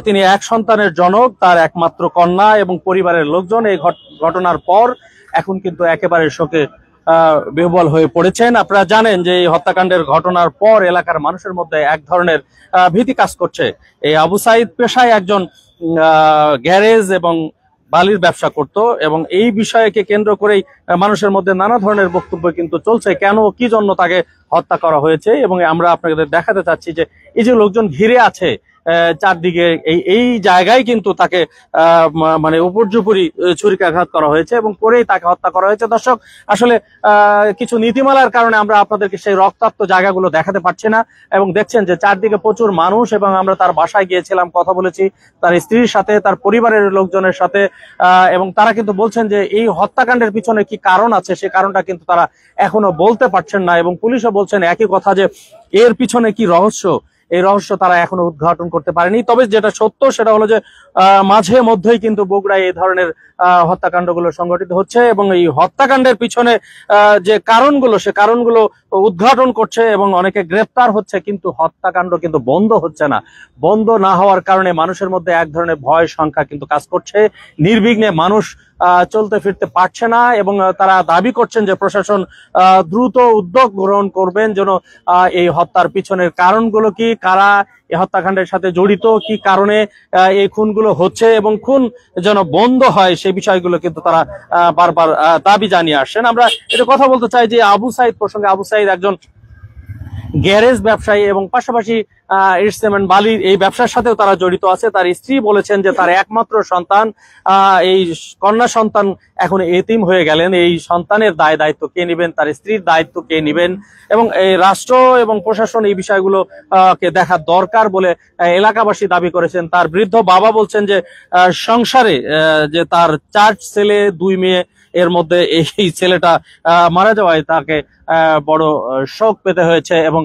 তিনি এক সন্তানের জনক, তার একমাত্র কন্যা এবং পরিবারের লোকজন এই ঘটনার পর এখন কিন্তু একেবারে শোকে বিহ্বল হয়ে পড়েছেন। আপনারা জানেন যে এই হত্যাকাণ্ডের ঘটনার পর এলাকার মানুষের মধ্যে এক ধরনের ভীতি কাজ করছে। এই আবু সাইদ পেশায় একজন গ্যারেজ এবং বালির ব্যবসা করত এবং এই বিষয়কে কেন্দ্র করেই মানুষের মধ্যে নানা ধরনের বক্তব্য কিন্তু চলছে, কেন কি জন্য তাকে হত্যা করা হয়েছে। এবং আমরা আপনাদের দেখাতে চাচ্ছি যে এই যে লোকজন ঘিরে আছে চারদিকে, এই জায়গায় কিন্তু তাকে মানে উপর্যুপরি ছুরিকাঘাত করা হয়েছে এবং করেই তাকে হত্যা করা হয়েছে। দর্শক, আসলে কিছু নীতিমালার কারণে আমরা আপনাদেরকে সেই রক্তাক্ত জায়গাগুলো দেখাতে পারছি না এবং দেখছেন যে চারদিকে প্রচুর মানুষ এবং আমরা তার বাসায় গিয়েছিলাম, কথা বলেছি তার স্ত্রীর সাথে, তার পরিবারের লোকজনের সাথে, এবং তারা কিন্তু বলছেন যে এই হত্যাকাণ্ডের পিছনে কি কারণ আছে সে কারণটা কিন্তু তারা এখনো বলতে পারছেন না এবং পুলিশও বলছেন একই কথা যে এর পিছনে কি রহস্য, এই রহস্য তারা এখনো উদ্ঘাটন করতে পারেনি। তবে যেটা সত্য সেটা হলো যে মাঝে মধ্যেই কিন্তু বগুড়ায় এই ধরনের হত্যাকাণ্ডগুলো সংঘটিত হচ্ছে এবং এই হত্যাকাণ্ডের পিছনে যে কারণগুলো, সে কারণগুলো উদ্ঘাটন করছে এবং অনেকে গ্রেফতার হচ্ছে, কিন্তু হত্যাকাণ্ড কিন্তু বন্ধ হচ্ছে না। বন্ধ না হওয়ার কারণে মানুষের মধ্যে এক ধরনের ভয় সংখ্যা কিন্তু কাজ করছে। নির্বিঘ্নে মানুষ চলতে ফিরতে পারছে না এবং তারা দাবি করছেন যে প্রশাসন দ্রুত উদ্যোগ গ্রহণ করবেন যেন এই হত্যার পিছনের কারণগুলো কি, কারা এই হত্যাকাণ্ডের সাথে জড়িত, কি কারণে এই খুনগুলো হচ্ছে এবং খুন যেন বন্ধ হয়, সেই বিষয়গুলো কিন্তু তারা বারবার দাবি জানিয়ে আসছেন। আমরা এটা কথা বলতে চাই যে আবু সাইদ প্রসঙ্গে। আবু সাইদ একজন গ্যারেজ ব্যবসায়ী এবং পাশাপাশি ইট সিমেন্ট বালির এই ব্যবসার সাথেও তারা জড়িত আছে। তার স্ত্রী বলেছেন যে তার একমাত্র সন্তান, এই কন্যা সন্তান এখন এতিম হয়ে গেলেন, এই সন্তানের দায়িত্ব কে নেবেন, তার স্ত্রীর দায়িত্ব কে নেবেন এবং এই রাষ্ট্র এবং প্রশাসন এই বিষয়গুলো কে দেখা দরকার বলে এলাকাবাসী দাবি করেছেন। তার বৃদ্ধ বাবা বলছেন যে সংসারে যে তার 4 ছেলে 2 মেয়ে, এর মধ্যে এই ছেলেটা মারা যাওয়ায় তাকে বড় শোক পেতে হয়েছে এবং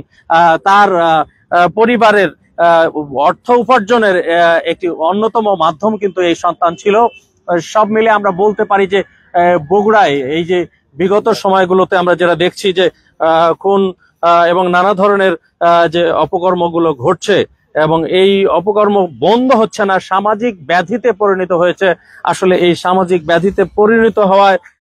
তার পরিবারের অর্থ উপার্জনের একটি অন্যতম মাধ্যম কিন্তু এই সন্তান ছিল। সব মিলে আমরা বলতে পারি যে বগুড়ায় এই যে বিগত সময়গুলোতে আমরা যেটা দেখছি যে খুন এবং নানা ধরনের যে অপকর্মগুলো ঘটছে এবং এই অপকর্ম বন্ধ হচ্ছে না, সামাজিক ব্যাধিতে পরিণত হয়েছে। আসলে এই সামাজিক ব্যাধিতে পরিণত হওয়ায়